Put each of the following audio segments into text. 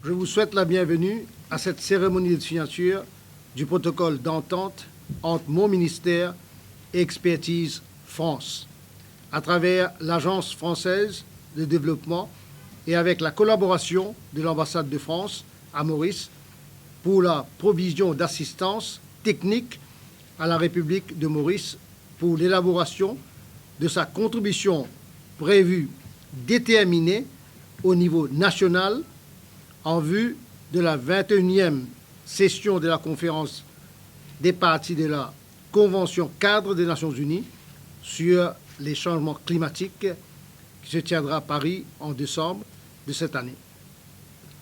je vous souhaite la bienvenue à cette cérémonie de signature du protocole d'entente entre mon ministère et Expertise France, à travers l'Agence française de développement et avec la collaboration de l'ambassade de France à Maurice pour la provision d'assistance technique à la République de Maurice pour l'élaboration de sa contribution prévue déterminée au niveau national en vue de la 21e session de la conférence des parties de la Convention cadre des Nations Unies sur les changements climatiques qui se tiendra à Paris en décembre de cette année.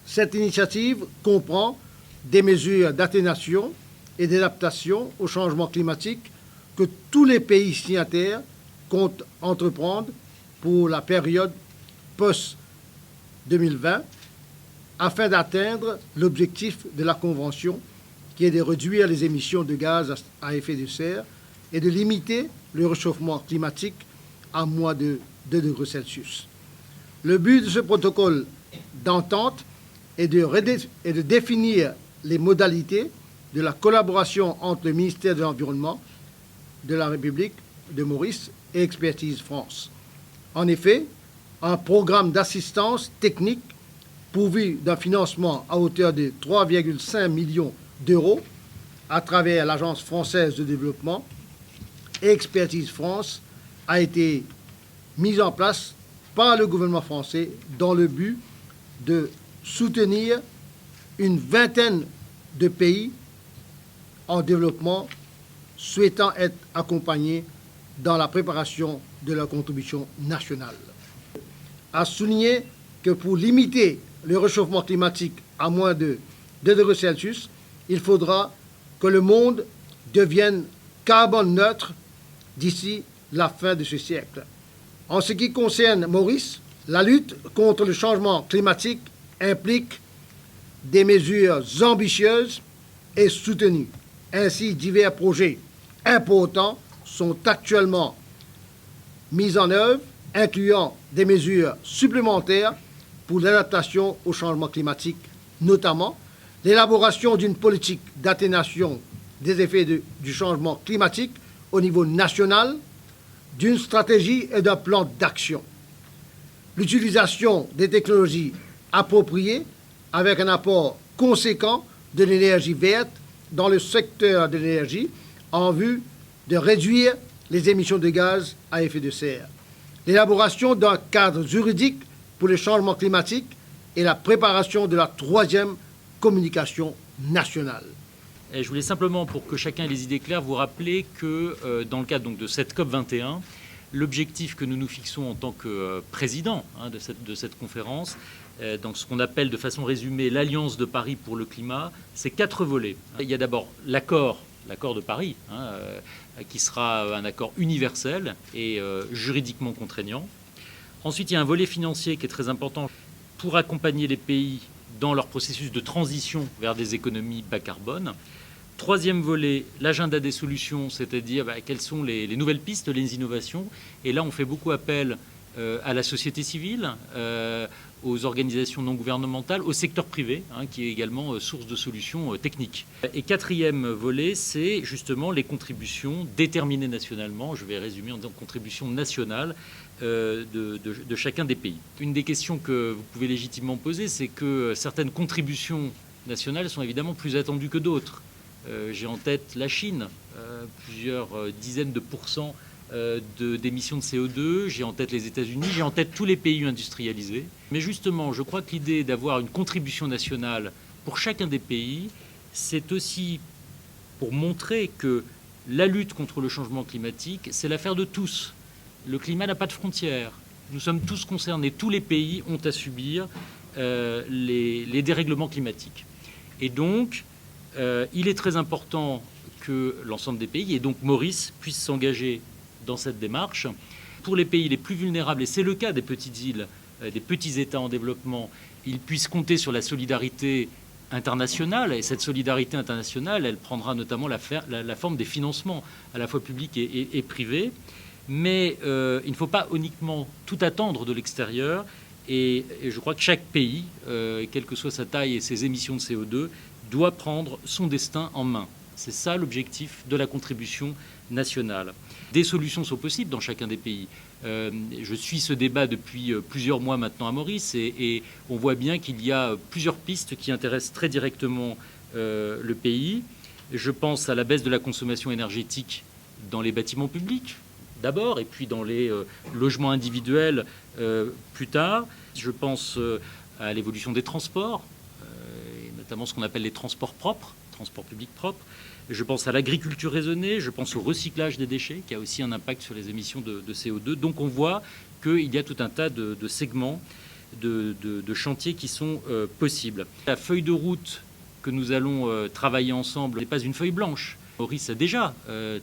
Cette initiative comprend des mesures d'atténuation et d'adaptation au changement climatique que tous les pays signataires comptent entreprendre pour la période post-2020 afin d'atteindre l'objectif de la Convention qui est de réduire les émissions de gaz à effet de serre et de limiter le réchauffement climatique à moins de 2 degrés Celsius. Le but de ce protocole d'entente est de définir les modalités de la collaboration entre le ministère de l'Environnement de la République de Maurice et Expertise France. En effet, un programme d'assistance technique pourvu d'un financement à hauteur de 3,5 millions d'euros à travers l'Agence française de développement et Expertise France a été mis en place par le gouvernement français dans le but de soutenir une vingtaine de pays en développement souhaitant être accompagnés dans la préparation de leur contribution nationale. A souligné que pour limiter le réchauffement climatique à moins de 2 degrés Celsius, il faudra que le monde devienne carbone neutre d'ici la fin de ce siècle. En ce qui concerne Maurice, la lutte contre le changement climatique implique des mesures ambitieuses et soutenues. Ainsi, divers projets importants sont actuellement mis en œuvre, incluant des mesures supplémentaires pour l'adaptation au changement climatique, notamment l'élaboration d'une politique d'atténuation des effets du changement climatique au niveau national, d'une stratégie et d'un plan d'action. L'utilisation des technologies appropriées avec un apport conséquent de l'énergie verte dans le secteur de l'énergie en vue de réduire les émissions de gaz à effet de serre. L'élaboration d'un cadre juridique pour le changement climatique et la préparation de la 3e communication nationale. Et je voulais simplement, pour que chacun ait les idées claires, vous rappeler que dans le cadre donc, de cette COP21, l'objectif que nous nous fixons en tant que président de cette conférence, dans ce qu'on appelle de façon résumée l'Alliance de Paris pour le climat, c'est 4 volets. Il y a d'abord l'accord de Paris, qui sera un accord universel et juridiquement contraignant. Ensuite, il y a un volet financier qui est très important pour accompagner les pays dans leur processus de transition vers des économies bas carbone. 3e volet, l'agenda des solutions, c'est-à-dire quelles sont les nouvelles pistes, les innovations. Et là, on fait beaucoup appel à la société civile, aux organisations non gouvernementales, au secteur privé, qui est également source de solutions techniques. Et 4e volet, c'est justement les contributions déterminées nationalement, je vais résumer en disant contributions nationales de chacun des pays. Une des questions que vous pouvez légitimement poser, c'est que certaines contributions nationales sont évidemment plus attendues que d'autres. J'ai en tête la Chine, plusieurs dizaines de pourcents d'émissions de CO2, j'ai en tête les États-Unis, j'ai en tête tous les pays industrialisés. Mais justement, je crois que l'idée d'avoir une contribution nationale pour chacun des pays, c'est aussi pour montrer que la lutte contre le changement climatique, c'est l'affaire de tous. Le climat n'a pas de frontières. Nous sommes tous concernés. Tous les pays ont à subir les dérèglements climatiques. Et donc, il est très important que l'ensemble des pays, et donc Maurice, puisse s'engager dans cette démarche. Pour les pays les plus vulnérables, et c'est le cas des petites îles, des petits États en développement, ils puissent compter sur la solidarité internationale. Et cette solidarité internationale, elle prendra notamment la forme des financements, à la fois publics et privés. Mais il ne faut pas uniquement tout attendre de l'extérieur. Et je crois que chaque pays, quelle que soit sa taille et ses émissions de CO2, doit prendre son destin en main. C'est ça l'objectif de la contribution nationale. Des solutions sont possibles dans chacun des pays. Je suis ce débat depuis plusieurs mois maintenant à Maurice et on voit bien qu'il y a plusieurs pistes qui intéressent très directement le pays. Je pense à la baisse de la consommation énergétique dans les bâtiments publics d'abord et puis dans les logements individuels plus tard. Je pense à l'évolution des transports, et notamment ce qu'on appelle les transports propres, transports publics propres. Je pense à l'agriculture raisonnée, je pense au recyclage des déchets, qui a aussi un impact sur les émissions de CO2. Donc on voit qu'il y a tout un tas de segments, de chantiers qui sont possibles. La feuille de route que nous allons travailler ensemble n'est pas une feuille blanche. Maurice a déjà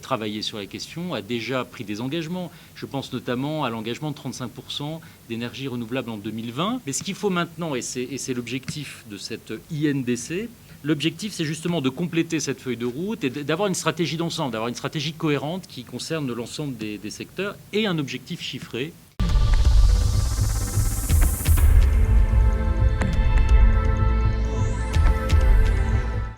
travaillé sur la question, a déjà pris des engagements. Je pense notamment à l'engagement de 35% d'énergie renouvelable en 2020. Mais ce qu'il faut maintenant, et c'est l'objectif de cette INDC, l'objectif, c'est justement de compléter cette feuille de route et d'avoir une stratégie d'ensemble, d'avoir une stratégie cohérente qui concerne l'ensemble des secteurs et un objectif chiffré